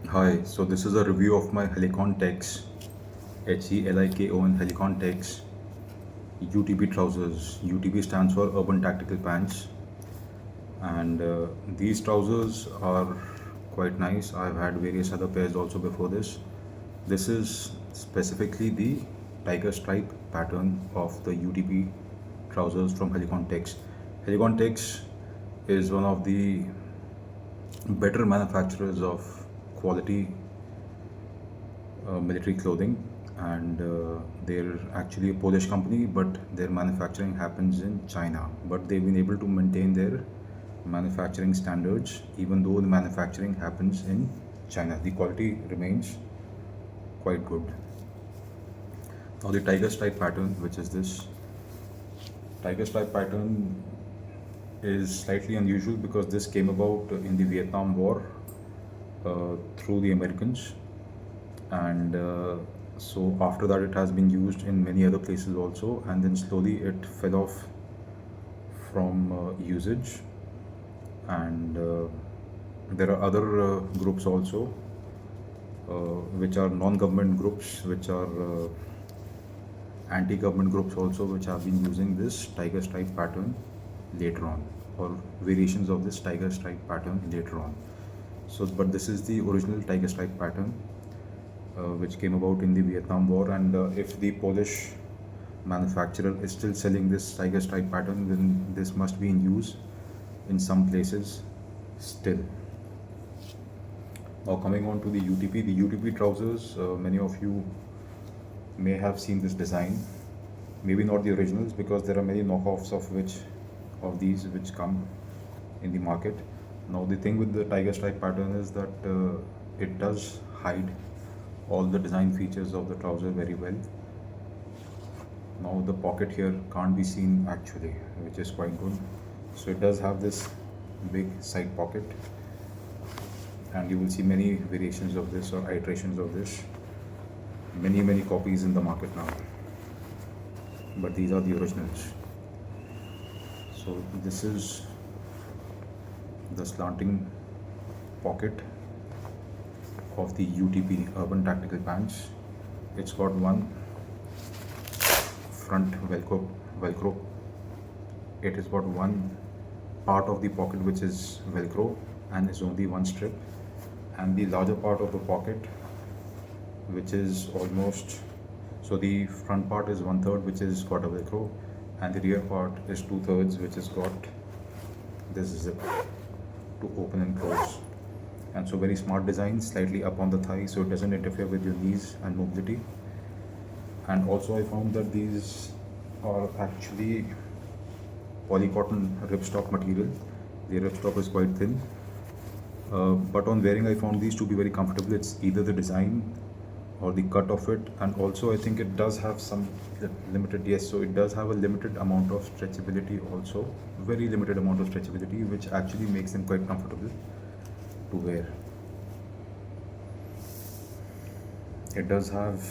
Hi, so this is a review of my Helikon Tex, Helikon Helikon Tex UTP trousers. UTP stands for Urban Tactical Pants, and these trousers are quite nice. I've had various other pairs also before this. This is specifically the tiger stripe pattern of the UTP trousers from Helikon Tex. Helikon Tex is one of the better manufacturers of quality military clothing, and they're actually a Polish company, but their manufacturing happens in China. But they've been able to maintain their manufacturing standards even though the manufacturing happens in China. The quality remains quite good. Now, the tiger stripe pattern, which is this tiger stripe pattern, is slightly unusual because this came about in the Vietnam War through the Americans, and so after that it has been used in many other places also, and then slowly it fell off from usage, and there are other groups also, which are non-government groups, which are anti-government groups also, which have been using this tiger stripe pattern later on, or variations of this tiger stripe pattern later on. So but this is the original tiger stripe pattern, which came about in the Vietnam War. And if the Polish manufacturer is still selling this tiger stripe pattern, then this must be in use in some places still. Now, coming on to the UTP trousers, many of you may have seen this design. Maybe not the originals, because there are many knockoffs of these which come in the market. Now, the thing with the tiger stripe pattern is that it does hide all the design features of the trouser very well. Now the pocket here can't be seen actually, which is quite good. So it does have this big side pocket, and you will see many variations of this or iterations of this. Many copies in the market now, but these are the originals. So this is the slanting pocket of the UTP Urban Tactical Pants. It's got one front velcro. It has got one part of the pocket which is velcro and is only one strip, and the larger part of the pocket, which is almost, so the front part is 1/3 which is got a velcro, and the rear part is 2/3 which has got this zip to open and close. And so very smart design, slightly up on the thigh so it doesn't interfere with your knees and mobility. And also I found that these are actually polycotton ripstop material. The ripstop is quite thin, but on wearing I found these to be very comfortable. It's either the design or the cut of it, and also I think it does have some limited, yes, so it does have a limited amount of stretchability also, very limited amount of stretchability, which actually makes them quite comfortable to wear. It does have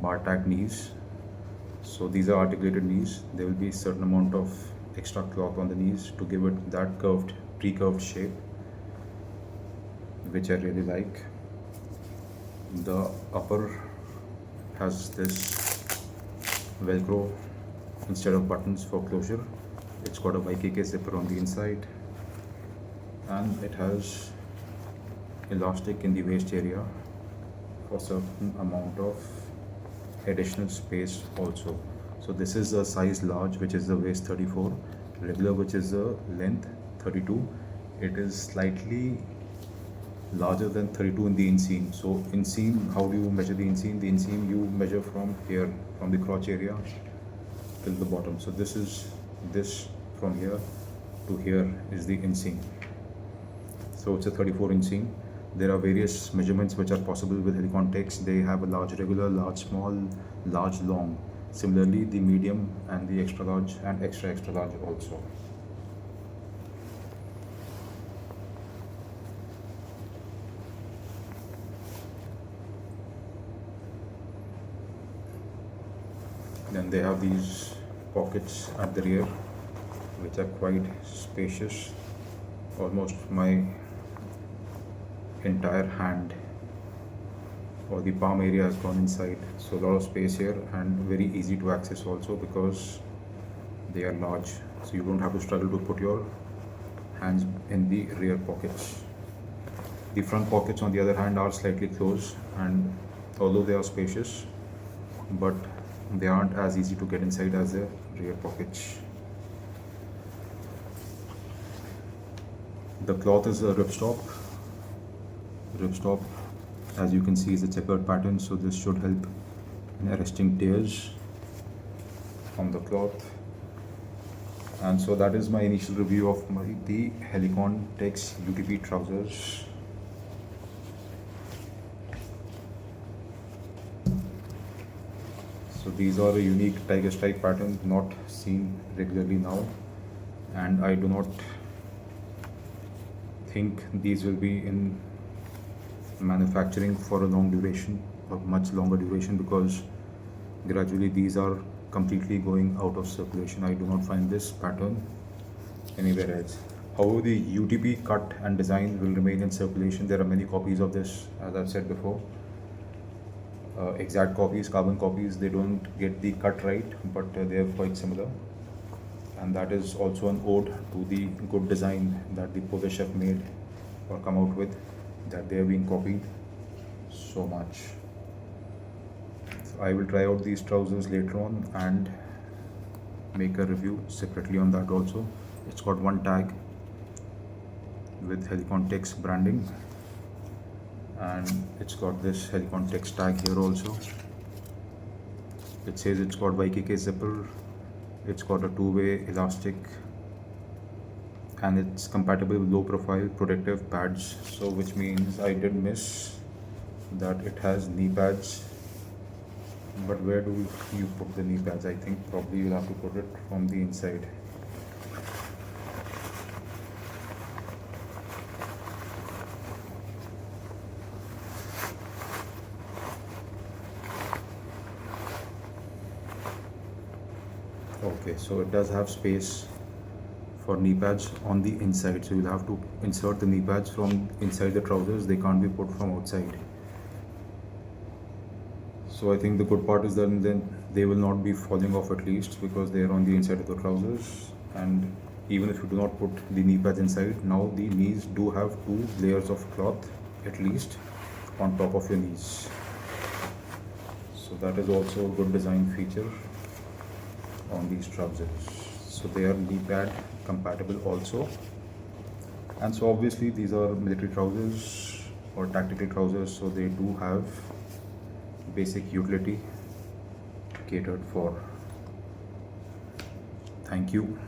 bar tack knees, so these are articulated knees. There will be a certain amount of extra cloth on the knees to give it that curved, pre-curved shape, which I really like. The upper has this velcro instead of buttons for closure. It's got a YKK zipper on the inside, and it has elastic in the waist area for certain amount of additional space also. So this is a size large, which is the waist 34, regular, which is the length 32. It is slightly larger than 32 in the inseam. So inseam, how do you measure the inseam? The inseam you measure from here, from the crotch area till the bottom. So this is this from here to here is the inseam. So it's a 34 inseam. There are various measurements which are possible with Helikon Tex. They have a large regular, large small, large long. Similarly, the medium and the extra large and extra large also. Then they have these pockets at the rear, which are quite spacious, almost my entire hand or the palm area has gone inside, so a lot of space here and very easy to access also because they are large, so you don't have to struggle to put your hands in the rear pockets. The front pockets on the other hand are slightly closed, and although they are spacious, but they aren't as easy to get inside as the rear pockets. The cloth is a ripstop. Ripstop, as you can see, is a checkered pattern, so this should help in arresting tears from the cloth. And so that is my initial review of the Helikon Tex UTP trousers. So these are a unique tiger stripe pattern, not seen regularly now, and I do not think these will be in manufacturing for a long duration or much longer duration, because gradually these are completely going out of circulation. I do not find this pattern anywhere else. However, the UTP cut and design will remain in circulation. There are many copies of this, as I've said before. Exact copies, carbon copies, they don't get the cut right, but they are quite similar. And that is also an ode to the good design that the Polish chef made or come out with, that they are being copied so much. So I will try out these trousers later on and make a review separately on that also. It's got one tag with Helikon Tex branding, and it's got this Helikon Tex tag here also. It says it's got YKK zipper, it's got a two-way elastic, and it's compatible with low profile protective pads, so which means I did miss that it has knee pads. But where do you put the knee pads? I think probably you'll have to put it from the inside. Okay, so it does have space for knee pads on the inside, so you'll have to insert the knee pads from inside the trousers. They can't be put from outside. So I think the good part is that then they will not be falling off, at least because they are on the inside of the trousers. And even if you do not put the knee pads inside, now the knees do have 2 layers of cloth at least on top of your knees. So that is also a good design feature on these trousers. So they are knee pad compatible also. And so obviously these are military trousers or tactical trousers, so they do have basic utility catered for. Thank you.